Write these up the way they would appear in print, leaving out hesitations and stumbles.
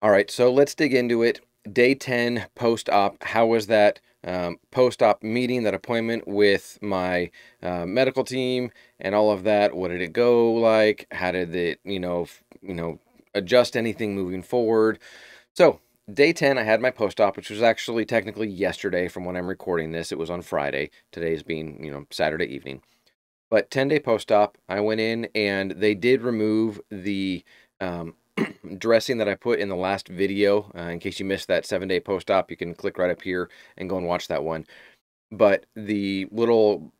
All right, so let's dig into it. Day 10 post-op. How was that post-op meeting, that appointment with my medical team and all of that? What did it go like? How did it, adjust anything moving forward? So, day 10, I had my post-op, which was actually technically yesterday from when I'm recording this. It was on Friday. Today's being, Saturday evening. But 10-day post-op, I went in and they did remove the um, dressing that I put in the last video. In case you missed that 7-day post-op, you can click right up here and go and watch that one. But the little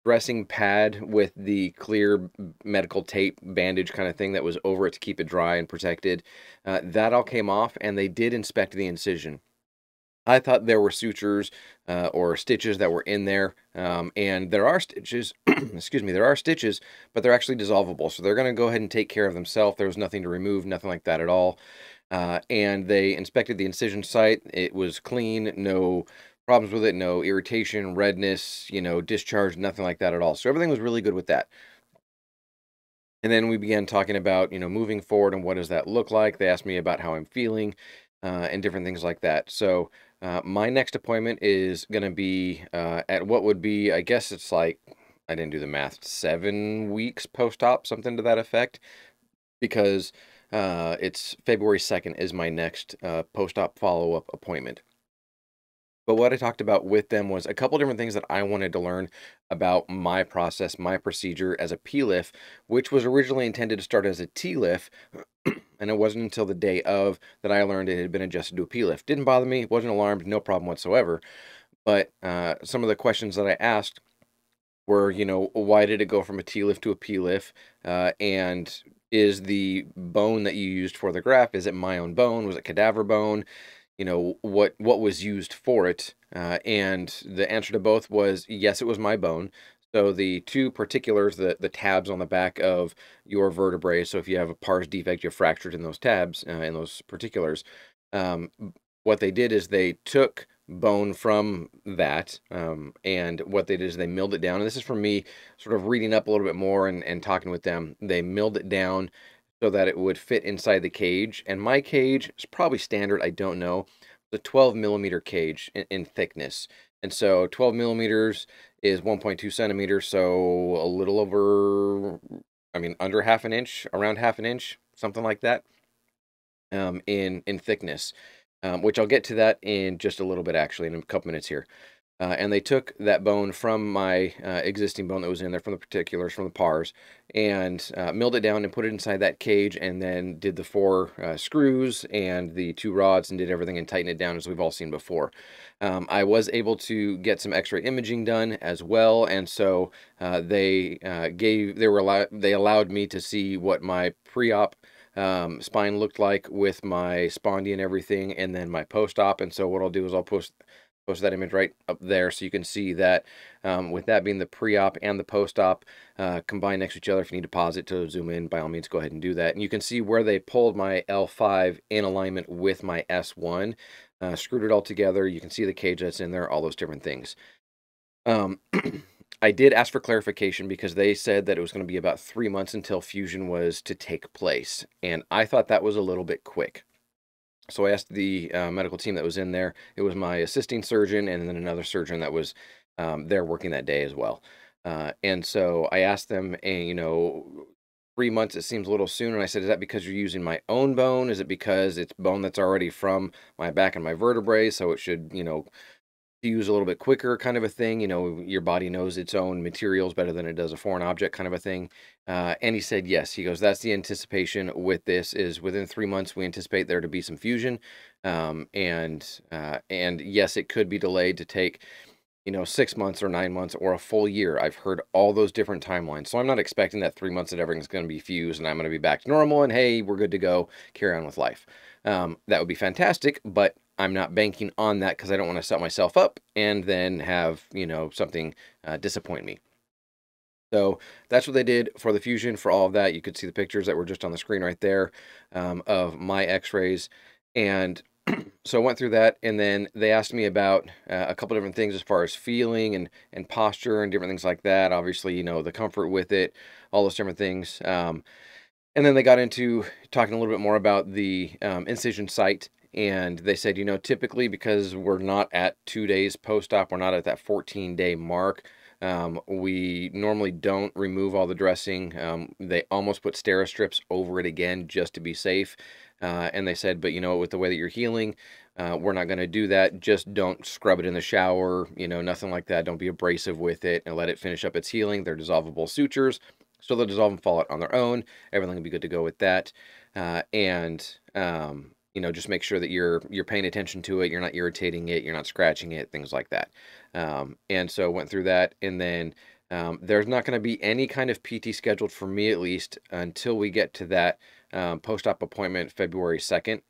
dressing pad with the clear medical tape bandage kind of thing that was over it to keep it dry and protected, that all came off, and they did inspect the incision. I thought there were sutures or stitches that were in there, and there are stitches. Excuse me, there are stitches, but they're actually dissolvable, so they're going to go ahead and take care of themselves. There was nothing to remove, nothing like that at all. And they inspected the incision site. It was clean, no problems with it, no irritation, redness, discharge, nothing like that at all. So everything was really good with that. And then we began talking about, moving forward and what does that look like. They asked me about how I'm feeling and different things like that. So my next appointment is going to be at what would be, I guess it's like, I didn't do the math, 7 weeks post-op, something to that effect, because it's February 2nd is my next post-op follow-up appointment. But what I talked about with them was a couple different things that I wanted to learn about my process, my procedure as a P-lift, which was originally intended to start as a T-lift, and it wasn't until the day of that I learned it had been adjusted to a P-lift. Didn't bother me, wasn't alarmed, no problem whatsoever. But some of the questions that I asked were, why did it go from a T-lift to a P-lift? And is the bone that you used for the graft, is it my own bone? Was it cadaver bone? What was used for it, and the answer to both was yes, it was my bone. So the two particulars, the tabs on the back of your vertebrae, so if you have a pars defect, you're fractured in those tabs, in those particulars. um, what they did is they took bone from that, and what they did is they milled it down, and this is from me sort of reading up a little bit more and talking with them. They milled it down so that it would fit inside the cage. And my cage is probably standard, I don't know. The 12 millimeter cage in thickness. And so 12 millimeters is 1.2 centimeters, so a little over, I mean, under half an inch, around half an inch, something like that, in thickness. Which I'll get to that in just a little bit, actually, in a couple minutes here. And they took that bone from my existing bone that was in there, from the particulars, from the pars, and milled it down and put it inside that cage, and then did the four screws and the two rods and did everything and tightened it down, as we've all seen before. I was able to get some X-ray imaging done as well, and so they allowed me to see what my pre-op spine looked like with my spondy and everything, and then my post-op. And so what I'll do is I'll post that image right up there so you can see that, with that being the pre-op and the post-op combined next to each other. If you need to pause it to zoom in, by all means go ahead and do that. And you can see where they pulled my L5 in alignment with my S1, screwed it all together. You can see the cage that's in there, all those different things. I did ask for clarification because they said that it was going to be about 3 months until fusion was to take place, and I thought that was a little bit quick. So I asked the medical team that was in there. It was my assisting surgeon and then another surgeon that was there working that day as well. And so I asked them, and 3 months, it seems a little soon. And I said, is that because you're using my own bone? Is it because it's bone that's already from my back and my vertebrae? So it should, use a little bit quicker, kind of a thing. Your body knows its own materials better than it does a foreign object, kind of a thing. And he said yes. He goes, that's the anticipation with this, is within 3 months we anticipate there to be some fusion. And yes, it could be delayed to take 6 months or 9 months or a full year. I've heard all those different timelines, so I'm not expecting that 3 months that everything's going to be fused and I'm going to be back to normal and hey, we're good to go, carry on with life. That would be fantastic, but I'm not banking on that because I don't want to set myself up and then have, something disappoint me. So that's what they did for the fusion, for all of that. You could see the pictures that were just on the screen right there, of my x-rays. And so I went through that, and then they asked me about a couple different things as far as feeling and posture and different things like that. Obviously, the comfort with it, all those different things. And then they got into talking a little bit more about the incision site. And they said, typically because we're not at 2 days post-op, we're not at that 14-day mark. We normally don't remove all the dressing. They almost put Steri-strips over it again just to be safe. And they said, but with the way that you're healing, we're not going to do that. Just don't scrub it in the shower, nothing like that. Don't be abrasive with it and let it finish up its healing. They're dissolvable sutures, so they'll dissolve and fall out on their own. Everything will be good to go with that. Just make sure that you're paying attention to it. You're not irritating it. You're not scratching it, things like that. And so went through that. And then there's not going to be any kind of PT scheduled for me, at least, until we get to that post-op appointment February 2nd.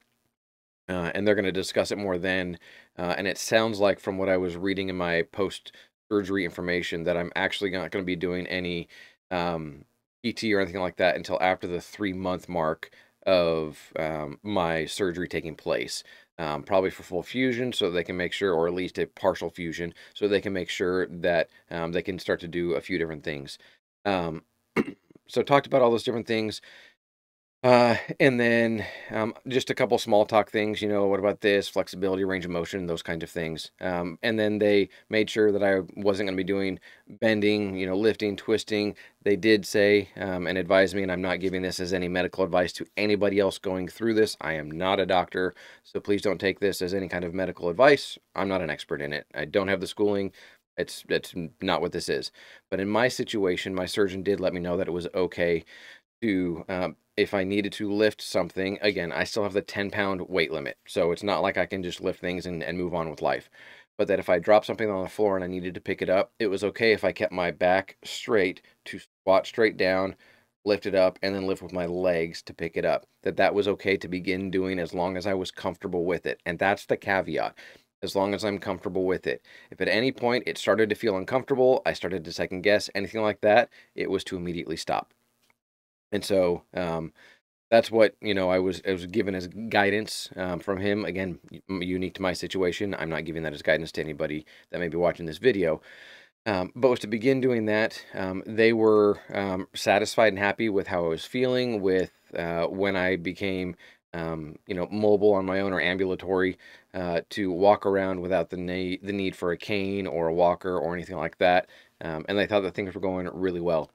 And they're going to discuss it more then. And it sounds like from what I was reading in my post-surgery information that I'm actually not going to be doing any PT or anything like that until after the 3-month mark of my surgery taking place. Probably for full fusion, so they can make sure, or at least a partial fusion, so they can make sure that they can start to do a few different things. So talked about all those different things. And then just a couple small talk things, what about this, flexibility, range of motion, those kinds of things. And then they made sure that I wasn't going to be doing bending, lifting, twisting. They did say and advise me, and I'm not giving this as any medical advice to anybody else going through this. I am not a doctor, so please don't take this as any kind of medical advice. I'm not an expert in it. I don't have the schooling. It's not what this is. But in my situation, my surgeon did let me know that it was okay to, if I needed to lift something, again, I still have the 10-pound weight limit. So it's not like I can just lift things and move on with life. But that if I dropped something on the floor and I needed to pick it up, it was okay if I kept my back straight to squat straight down, lift it up, and then lift with my legs to pick it up. That was okay to begin doing as long as I was comfortable with it. And that's the caveat. As long as I'm comfortable with it. If at any point it started to feel uncomfortable, I started to second guess, anything like that, it was to immediately stop. And so that's what I was given as guidance from him. Again, unique to my situation. I'm not giving that as guidance to anybody that may be watching this video. But was to begin doing that, they were satisfied and happy with how I was feeling with when I became mobile on my own or ambulatory to walk around without the need for a cane or a walker or anything like that. And they thought that things were going really well.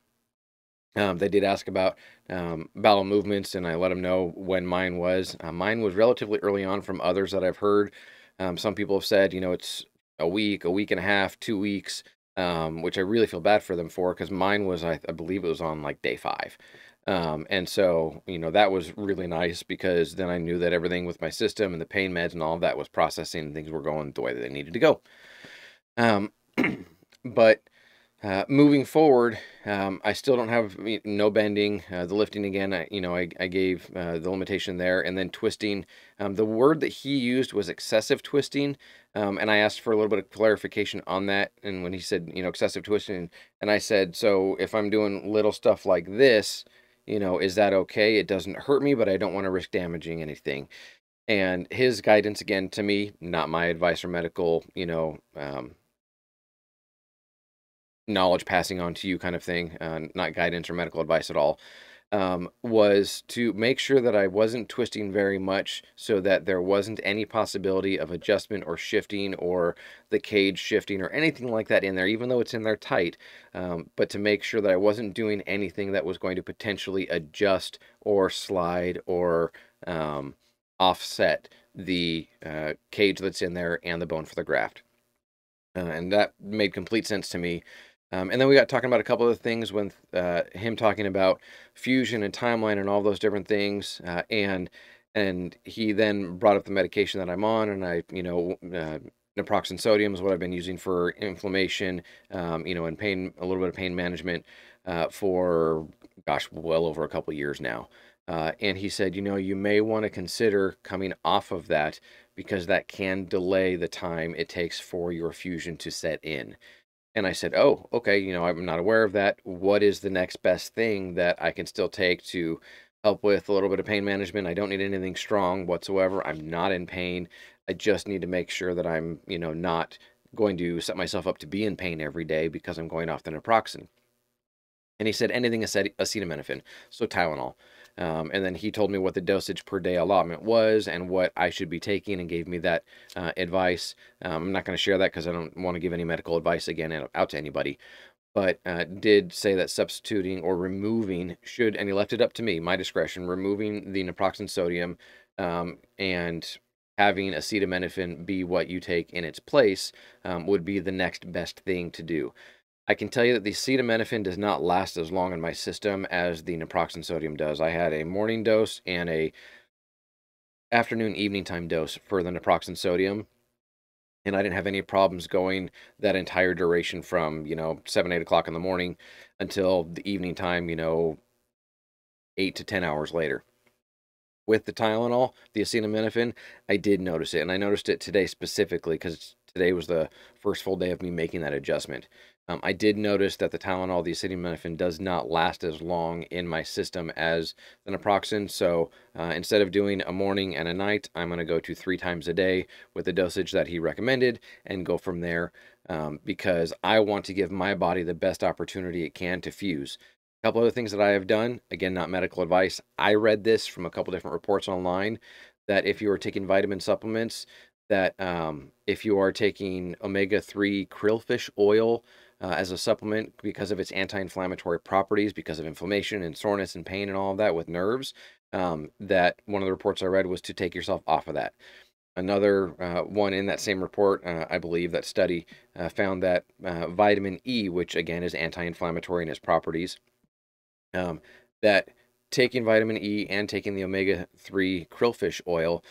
They did ask about bowel movements, and I let them know when mine was. Mine was relatively early on from others that I've heard. Some people have said, it's a week and a half, 2 weeks, which I really feel bad for them for, because mine was, I believe it was on like day 5. And so, that was really nice, because then I knew that everything with my system and the pain meds and all of that was processing, and things were going the way that they needed to go. But moving forward, I still don't have no bending. The lifting again, I gave the limitation there, and then twisting. The word that he used was excessive twisting, and I asked for a little bit of clarification on that. And when he said excessive twisting, and I said, so if I'm doing little stuff like this, is that okay? It doesn't hurt me, but I don't want to risk damaging anything. And his guidance again to me, not my advice or medical, knowledge passing on to you kind of thing, not guidance or medical advice at all, was to make sure that I wasn't twisting very much so that there wasn't any possibility of adjustment or shifting or the cage shifting or anything like that in there, even though it's in there tight, but to make sure that I wasn't doing anything that was going to potentially adjust or slide or offset the cage that's in there and the bone for the graft. And that made complete sense to me. And then we got talking about a couple of things with him talking about fusion and timeline and all those different things. And he then brought up the medication that I'm on, and naproxen sodium is what I've been using for inflammation, and pain, a little bit of pain management for, gosh, well over a couple years now. And he said, you may want to consider coming off of that, because that can delay the time it takes for your fusion to set in. And I said, oh, okay, I'm not aware of that. What is the next best thing that I can still take to help with a little bit of pain management? I don't need anything strong whatsoever. I'm not in pain. I just need to make sure that I'm, not going to set myself up to be in pain every day because I'm going off the naproxen. And he said anything acetaminophen, so Tylenol. And then he told me what the dosage per day allotment was and what I should be taking, and gave me that advice. I'm not going to share that because I don't want to give any medical advice again out to anybody, but did say that substituting or removing should, and he left it up to me, my discretion, removing the naproxen sodium and having acetaminophen be what you take in its place would be the next best thing to do. I can tell you that the acetaminophen does not last as long in my system as the naproxen sodium does. I had a morning dose and a afternoon evening time dose for the naproxen sodium, and I didn't have any problems going that entire duration from 7, 8 o'clock in the morning until the evening time, 8 to 10 hours later. With the Tylenol, the acetaminophen, I did notice it, and I noticed it today specifically because today was the first full day of me making that adjustment. I did notice that the Tylenol, the acetaminophen, does not last as long in my system as the naproxen. So instead of doing a morning and a night, I'm going to go to 3 times a day with the dosage that he recommended and go from there, because I want to give my body the best opportunity it can to fuse. A couple other things that I have done, again, not medical advice. I read this from a couple different reports online that if you are taking vitamin supplements, that if you are taking omega-3 krillfish oil as a supplement because of its anti-inflammatory properties, because of inflammation and soreness and pain and all of that with nerves, that one of the reports I read was to take yourself off of that. Another one in that same report, I believe, that study found that vitamin E, which again is anti-inflammatory in its properties, that taking vitamin E and taking the omega-3 krillfish oil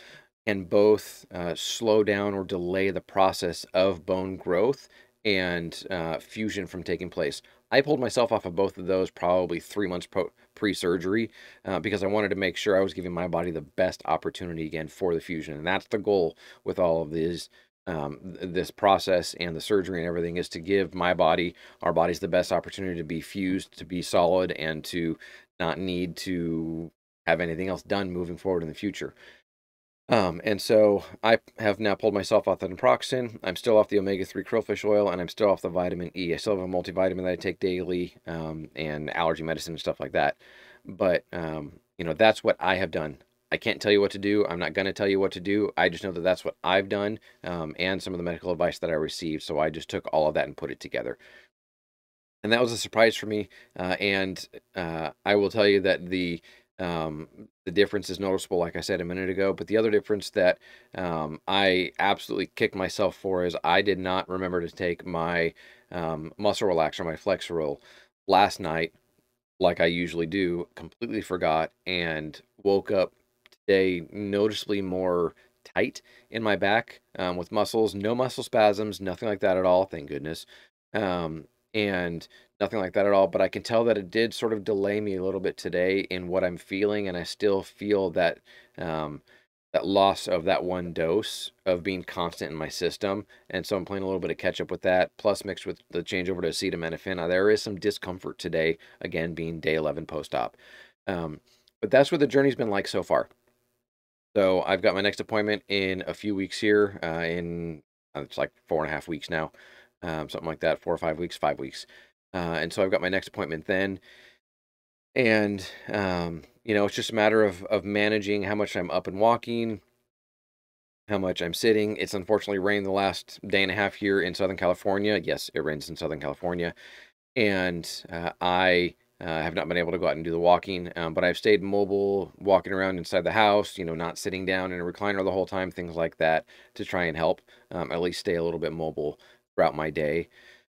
can both slow down or delay the process of bone growth and fusion from taking place. I pulled myself off of both of those probably 3 months pre-surgery because I wanted to make sure I was giving my body the best opportunity again for the fusion. And that's the goal with all of these, this process and the surgery and everything, is to give my body, our bodies, the best opportunity to be fused, to be solid, and to not need to have anything else done moving forward in the future. And so I have now pulled myself off the naproxen. I'm still off the omega-3 krillfish oil, and I'm still off the vitamin E. I still have a multivitamin that I take daily, and allergy medicine and stuff like that. But, that's what I have done. I can't tell you what to do. I'm not going to tell you what to do. I just know that that's what I've done, and some of the medical advice that I received. So I just took all of that and put it together. And that was a surprise for me. And I will tell you that the difference is noticeable, like I said a minute ago. But the other difference that I absolutely kicked myself for is I did not remember to take my muscle relaxer, my Flexeril, last night, like I usually do. Completely forgot, and woke up today noticeably more tight in my back, with muscles. No muscle spasms, nothing like that at all, thank goodness. And nothing like that at all. But I can tell that it did sort of delay me a little bit today in what I'm feeling, and I still feel that that loss of that one dose of being constant in my system. And so I'm playing a little bit of catch up with that, plus mixed with the changeover to acetaminophen. There is some discomfort today, again, being day 11 post-op. But that's what the journey's been like so far. So I've got my next appointment in a few weeks here, in it's like 4.5 weeks now, something like that, 4 or 5 weeks, 5 weeks. And so I've got my next appointment then. And, it's just a matter of managing how much I'm up and walking, how much I'm sitting. It's unfortunately rained the last day and a half here in Southern California. Yes, it rains in Southern California. And I have not been able to go out and do the walking, but I've stayed mobile, walking around inside the house, not sitting down in a recliner the whole time, things like that, to try and help at least stay a little bit mobile throughout my day.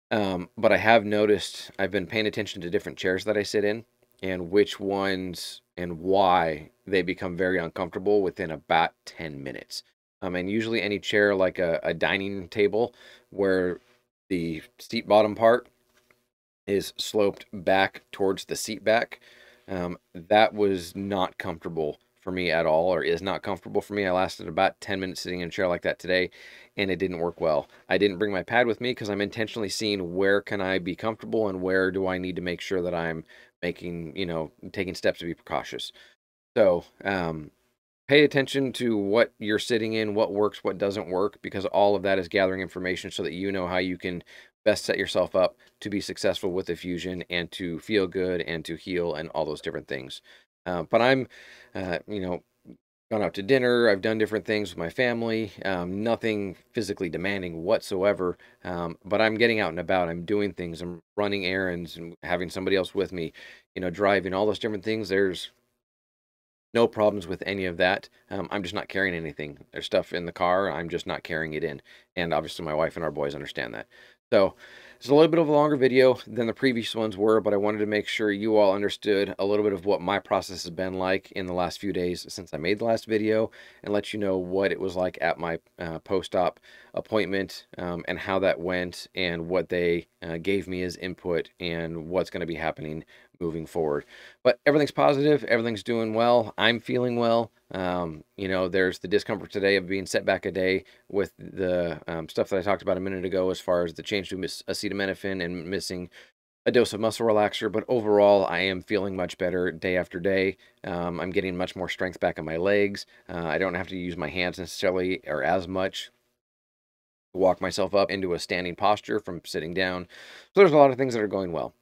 But I have noticed I've been paying attention to different chairs that I sit in and which ones and why they become very uncomfortable within about 10 minutes. And usually any chair like a dining table where the seat bottom part is sloped back towards the seat back, that was not comfortable for me at all, or is not comfortable for me. I lasted about 10 minutes sitting in a chair like that today, and it didn't work well. I didn't bring my pad with me because I'm intentionally seeing where can I be comfortable and where do I need to make sure that I'm making, taking steps to be precautious. So, pay attention to what you're sitting in, what works, what doesn't work, because all of that is gathering information so that you know how you can best set yourself up to be successful with the fusion and to feel good and to heal and all those different things. But I'm, you know, gone out to dinner. I've done different things with my family. Nothing physically demanding whatsoever. But I'm getting out and about. I'm doing things. I'm running errands and having somebody else with me. Driving all those different things. There's no problems with any of that. I'm just not carrying anything. There's stuff in the car. I'm just not carrying it in. And obviously, my wife and our boys understand that. So it's a little bit of a longer video than the previous ones were, but I wanted to make sure you all understood a little bit of what my process has been like in the last few days since I made the last video, and let you know what it was like at my post-op appointment, and how that went, and what they gave me as input, and what's going to be happening moving forward. But everything's positive, everything's doing well. I'm feeling well. There's the discomfort today of being set back a day with the stuff that I talked about a minute ago, as far as the change to acetaminophen and missing a dose of muscle relaxer. But overall, I am feeling much better day after day. I'm getting much more strength back in my legs. I don't have to use my hands necessarily, or as much, to walk myself up into a standing posture from sitting down. So there's a lot of things that are going well.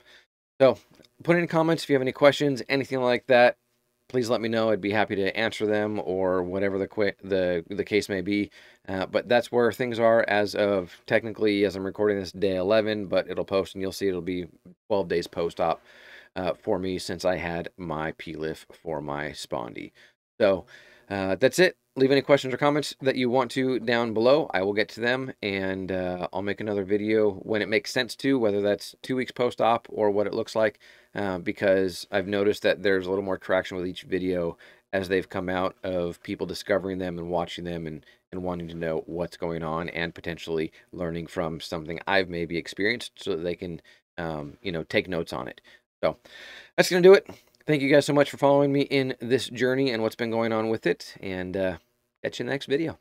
So put in comments if you have any questions, anything like that. Please let me know. I'd be happy to answer them, or whatever the case may be. But that's where things are as of, technically, as I'm recording this, day 11. But it'll post, and you'll see it'll be 12 days post-op for me, since I had my PLIF for my spondy. So that's it. Leave any questions or comments that you want to down below. I will get to them, and I'll make another video when it makes sense to, whether that's 2 weeks post-op or what it looks like, because I've noticed that there's a little more traction with each video as they've come out, of people discovering them and watching them, and wanting to know what's going on, and potentially learning from something I've maybe experienced, so that they can take notes on it. So that's going to do it. Thank you guys so much for following me in this journey and what's been going on with it, and catch you in the next video.